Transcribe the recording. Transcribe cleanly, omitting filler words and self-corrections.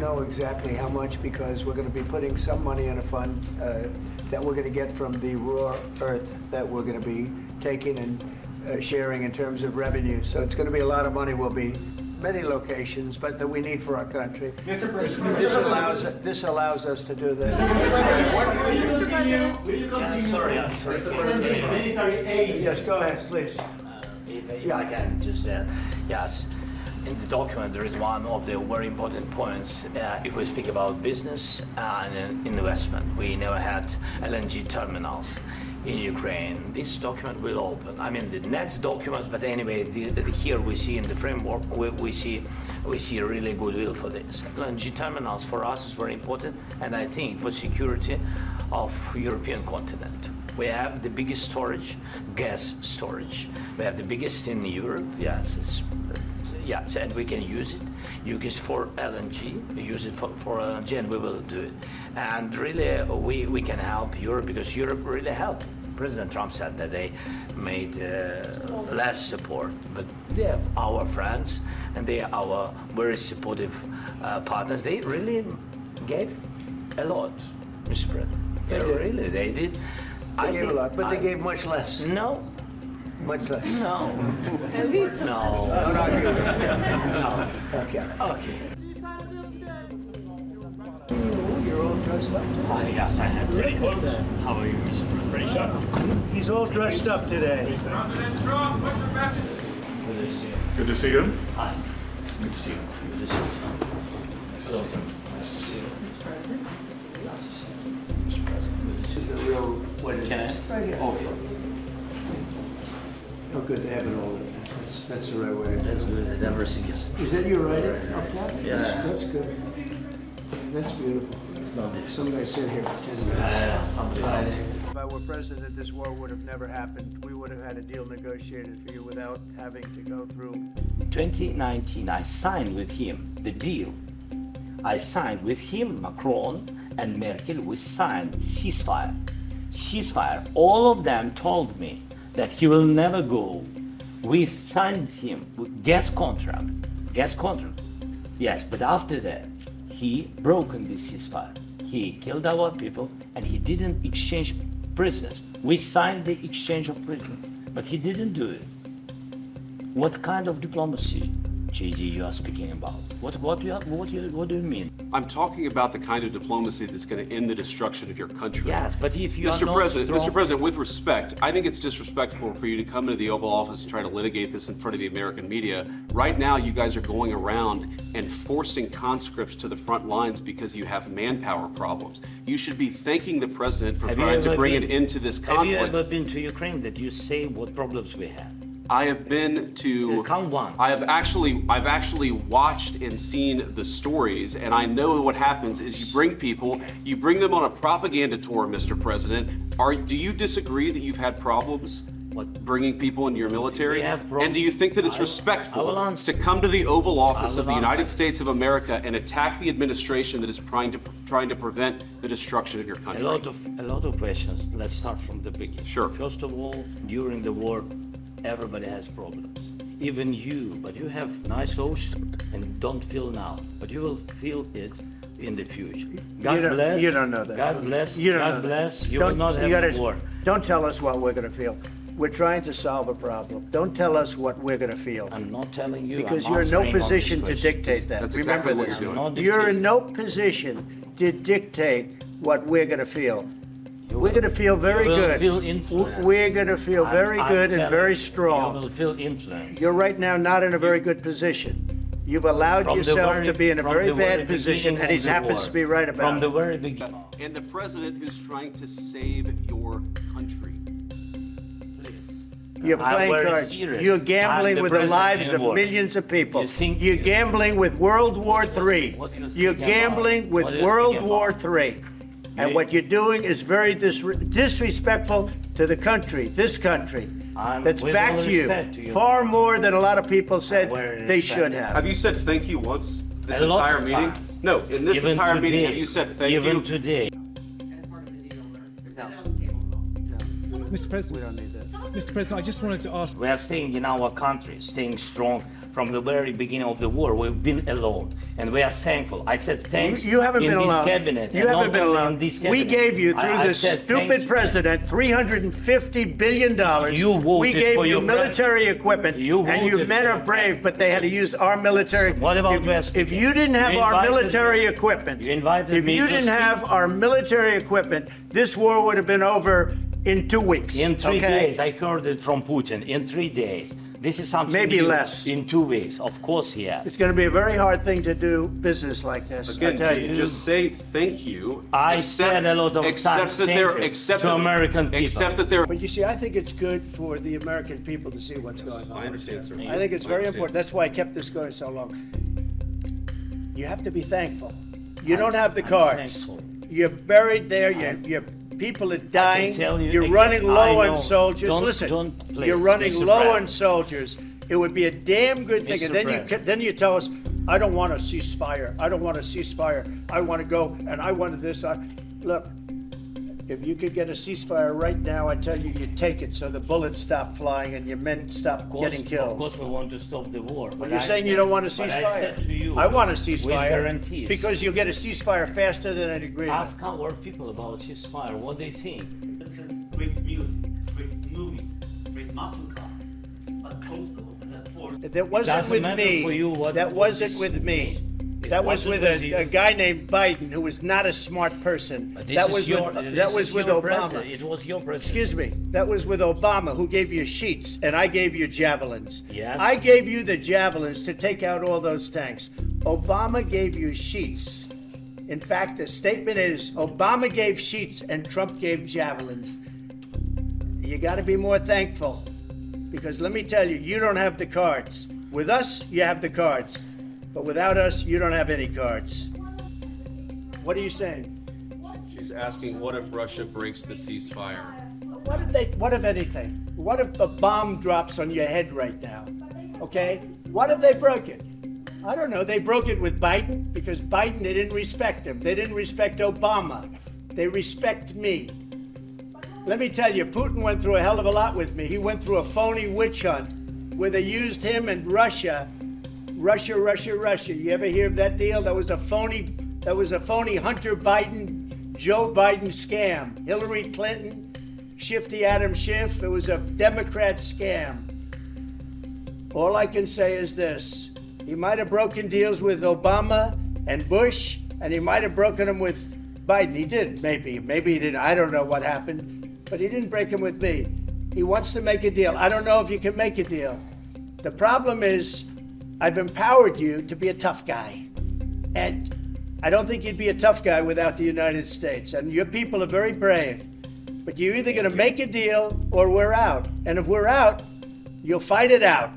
know exactly how much because we're going to be putting some money in a fund that we're going to get from the raw earth that we're going to be taking and sharing in terms of revenue. So it's going to be a lot of money. Will be many locations, but that we need for our country. Mr. President, This allows us to do this. Mr. President, will you continue? Sorry. Sending military aid? Yes, go ahead, please. If I can just yes. In the document, there is one of the very important points. If we speak about business and investment, we never had LNG terminals in Ukraine. This document will open. I mean, the next document, but anyway, here we see in the framework, we see a really goodwill for this. LNG terminals for us is very important, and I think for security of European continent. We have the biggest storage, gas storage. We have the biggest in Europe. Yes, and we can use it. Use it for LNG. Use it for LNG, and we will do it. And really, we can help Europe because Europe really helped. President Trump said that they made less support, but they are our friends and they are our very supportive partners. They really gave a lot, Mr. President. They did. They gave a lot, but they gave much less. No. Much less. No. No. No. Okay. You're all dressed up. Yes, I have pretty clothes. How are you, Mr. President? Pretty sharp. He's all dressed up today. President Trump, what's your message? Good to see you. Good to see you. Hi. Good to see you. Good to see you. Nice to see you. Mr. President, good to see you. The real wedding. Can I? Right here. Okay. Oh, good, they have it all. That's the right way. That's good. I never see this. Is that your writing up top? Yeah. That's good. That's beautiful. Somebody sit here for 10 minutes. If I were president, this war would have never happened. We would have had a deal negotiated for you without having to go through. 2019, I signed with him the deal. I signed with him, Macron and Merkel, we signed ceasefire. Ceasefire. All of them told me that he will never go. We signed him with gas contract. Yes, but after that, he broken this ceasefire. He killed our people and he didn't exchange prisoners. We signed the exchange of prisoners, but he didn't do it. What kind of diplomacy, JD, you are speaking about? What do you mean? I'm talking about the kind of diplomacy that's going to end the destruction of your country. Yes, but if you are Mr. not President, strong... Mr. President, with respect, I think it's disrespectful for you to come into the Oval Office and try to litigate this in front of the American media. Right now, you guys are going around and forcing conscripts to the front lines because you have manpower problems. You should be thanking the President for trying to bring an end to this conflict. Have you ever been to Ukraine that you say what problems we have? I have been to. Count once. I've actually watched and seen the stories, and I know what happens is you bring them on a propaganda tour, Mr. President. Do you disagree that you've had problems bringing people into your military? And do you think that it's respectful to come to the Oval Office of the United States of America and attack the administration that is trying to prevent the destruction of your country? A lot of questions. Let's start from the beginning. Sure. First of all, during the war, everybody has problems. Even you, but you have nice ocean and don't feel now, but you will feel it in the future. God bless. You don't know that. God bless. You don't God know that. bless. You will not have war. Don't tell us what we're going to feel. We're trying to solve a problem. Don't tell us what we're going to feel. I'm not telling you. Because I'm you're in no answering all position these to questions. dictate that. That's Remember exactly what this. you're doing. You're in no position to dictate what we're going to feel. We're going to feel very good. You will feel influence. We're going to feel very good and very strong. You will feel influence. You're right now not in a very good position. You've allowed yourself to be in a very bad position, and he happens to be right about it. From the very beginning. And the president who's trying to save your country. You're playing cards. You're gambling with the lives of millions of people. You're gambling with World War III. You're gambling with World War III. And what you're doing is very disrespectful to the country, this country, that's backed you far more than a lot of people said they should have. Have you said thank you once this entire meeting? No, in this entire meeting, have you said thank you? Even today. Mr. President, We don't need that. Mr. President, I just wanted to ask. We are staying in our country, staying strong from the very beginning of the war. We've been alone, and we are thankful. I said thanks. You haven't in been this alone. Cabinet, You and haven't not been only alone. in this We cabinet. gave you, through I this said stupid thank you. president, $350 billion. You voted we gave for you your military equipment, You and you voted men for are brave, but they had to use our military. What about West? If you didn't have You our invited military me. equipment, You invited if me you to didn't speak. have our military equipment, this war would have been over in 2 weeks. In 3 okay? days, I heard it from Putin. In 3 days, this is something. Maybe new. less. In 2 weeks, of course, yes. It's going to be a very hard thing to do business like this. Again, I tell you. just say thank you. I said a lot of times thank you to American people. Except that they're But you see, I think it's good for the American people to see what's going on. I understand, sir. I think it's I very understand. important. That's why I kept this going so long. You have to be thankful. You don't have the I'm cards. thankful. You're buried there. Your people are dying. tell you You're again, running low I on know. soldiers. Don't- Listen, don't please, you're running Mr. low President. on soldiers. It would be a damn good thing. Mr. And then President. then you tell us, I don't want a ceasefire. I don't want a ceasefire. I want to go and I wanted this. Look. If you could get a ceasefire right now, I tell you, you'd take it so the bullets stop flying and your men stop getting killed. Of course, we want to stop the war. But You're I saying you said- don't want a but I said to ceasefire? you, I want a with ceasefire guarantees. because you'll get a ceasefire faster than an agreement. Ask our people about ceasefire, what they think. It has great music, great movies, great muscle cars, but also as a force. That wasn't Doesn't with matter me. for you what- That wasn't with me. It That was wasn't with with a you. guy named Biden who was not a smart person. But this That is was your, with, this that was is with your Obama. president. It was your president. Excuse me. That was with Obama, who gave you sheets, and I gave you javelins. Yes. I gave you the javelins to take out all those tanks. Obama gave you sheets. In fact, the statement is Obama gave sheets and Trump gave javelins. You got to be more thankful, because let me tell you, you don't have the cards. With us, you have the cards, but without us, you don't have any cards. What are you saying? She's asking, what if Russia breaks the ceasefire? What if anything? What if a bomb drops on your head right now? Okay? What if they broke it? I don't know. They broke it with Biden because Biden, they didn't respect him. They didn't respect Obama. They respect me. Let me tell you, Putin went through a hell of a lot with me. He went through a phony witch hunt where they used him and Russia. Russia. You ever hear of that deal? That was a phony Hunter Biden, Joe Biden scam. Hillary Clinton, Shifty Adam Schiff. It was a Democrat scam. All I can say is this. He might have broken deals with Obama and Bush, and he might have broken them with Biden. He did, maybe. Maybe he didn't. I don't know what happened. But he didn't break them with me. He wants to make a deal. I don't know if you can make a deal. The problem is, I've empowered you to be a tough guy. And I don't think you'd be a tough guy without the United States. And your people are very brave. But you're either going to make a deal or we're out. And if we're out, you'll fight it out.